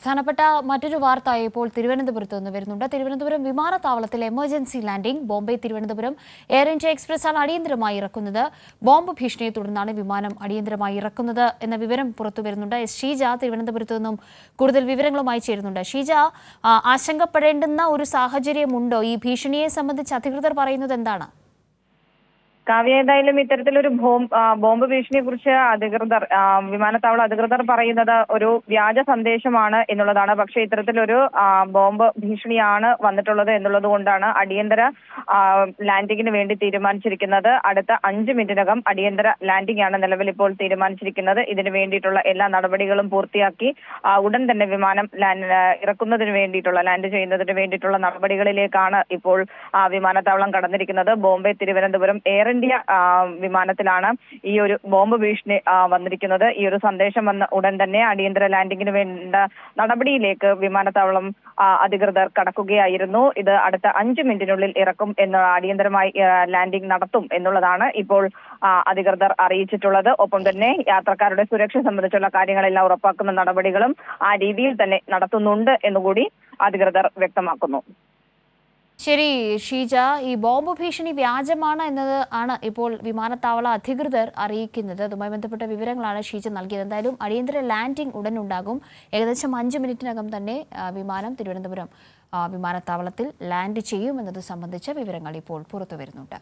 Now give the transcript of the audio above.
പ്രധാനപ്പെട്ട മറ്റൊരു വാർത്ത ഇപ്പോൾ തിരുവനന്തപുരത്ത് നിന്ന് വരുന്നുണ്ട്. തിരുവനന്തപുരം വിമാനത്താവളത്തിൽ emergency landing. Bombay Thiruvananthapuram air India express ആണ് അടിയന്തരമായി ഇറക്കുന്നത്. ബോംബ് ഭീഷണിയെ തുടർന്നാണ് വിമാനം അടിയന്തരമായി ഇറക്കുന്നത് എന്ന വിവരം പുറത്തു വരുന്നുണ്ട്. ഷീജ തിരുവനന്തപുരത്ത് നിന്നും കൂടുതൽ വിവരങ്ങളുമായി ചേരുന്നുണ്ട്. ഷീജ, ആശങ്കപ്പെടേണ്ടുന്ന ഒരു സാഹചര്യമുണ്ടോ? ഈ ഭീഷണിയെ സംബന്ധിച്ച് അധികൃതർ പറയുന്നത് എന്താണ്? കാവ്യ, ഏതായാലും ഇത്തരത്തിലൊരു ബോംബ് ഭീഷണിയെ കുറിച്ച് വിമാനത്താവള അധികൃതർ പറയുന്നത് ഒരു വ്യാജ സന്ദേശമാണ് എന്നുള്ളതാണ്. പക്ഷേ ഇത്തരത്തിലൊരു ബോംബ് ഭീഷണിയാണ് വന്നിട്ടുള്ളത് എന്നുള്ളത് കൊണ്ടാണ് അടിയന്തര ലാൻഡിങ്ങിന് വേണ്ടി തീരുമാനിച്ചിരിക്കുന്നത്. അടുത്ത 5 മിനിറ്റിനകം അടിയന്തര ലാൻഡിംഗ് ആണ് നിലവിൽ ഇപ്പോൾ തീരുമാനിച്ചിരിക്കുന്നത്. ഇതിനു വേണ്ടിയിട്ടുള്ള എല്ലാ നടപടികളും പൂർത്തിയാക്കി ഉടൻ തന്നെ വിമാനം ഇറക്കുന്നതിന് വേണ്ടിയിട്ടുള്ള ലാൻഡ് ചെയ്യുന്നതിന് വേണ്ടിയിട്ടുള്ള നടപടികളിലേക്കാണ് ഇപ്പോൾ വിമാനത്താവളം കടന്നിരിക്കുന്നത്. ബോംബെ തിരുവനന്തപുരം എയർ ഇന്ത്യ വിമാനത്തിലാണ് ഈ ഒരു ബോംബ് ഭീഷണി വന്നിരിക്കുന്നത്. ഈ ഒരു സന്ദേശം വന്ന ഉടൻ തന്നെ അടിയന്തര ലാൻഡിങ്ങിന് വേണ്ട നടപടിയിലേക്ക് വിമാനത്താവളം അധികൃതർ കടക്കുകയായിരുന്നു. ഇത് അടുത്ത 5 മിനിറ്റിനുള്ളിൽ ഇറക്കും എന്ന് അടിയന്തരമായി ലാൻഡിംഗ് നടത്തും എന്നുള്ളതാണ് ഇപ്പോൾ അധികൃതർ അറിയിച്ചിട്ടുള്ളത്. ഒപ്പം തന്നെ യാത്രക്കാരുടെ സുരക്ഷ സംബന്ധിച്ചുള്ള കാര്യങ്ങളെല്ലാം ഉറപ്പാക്കുന്ന നടപടികളും ആ രീതിയിൽ തന്നെ നടത്തുന്നുണ്ട് എന്നുകൂടി അധികൃതർ വ്യക്തമാക്കുന്നു. ശരി ഷീജ, ഈ ബോംബ് ഭീഷണി വ്യാജമാണ് എന്നത് ആണ് ഇപ്പോൾ വിമാനത്താവള അധികൃതർ അറിയിക്കുന്നത്. അതുമായി ബന്ധപ്പെട്ട വിവരങ്ങളാണ് ഷീജ നൽകിയത്. എന്തായാലും അടിയന്തര ലാൻഡിംഗ് ഉടൻ ഉണ്ടാകും. ഏകദേശം 5 മിനിറ്റിനകം തന്നെ വിമാനം തിരുവനന്തപുരം വിമാനത്താവളത്തിൽ ലാൻഡ് ചെയ്യുമെന്നത് സംബന്ധിച്ച വിവരങ്ങൾ ഇപ്പോൾ പുറത്തു വരുന്നുണ്ട്.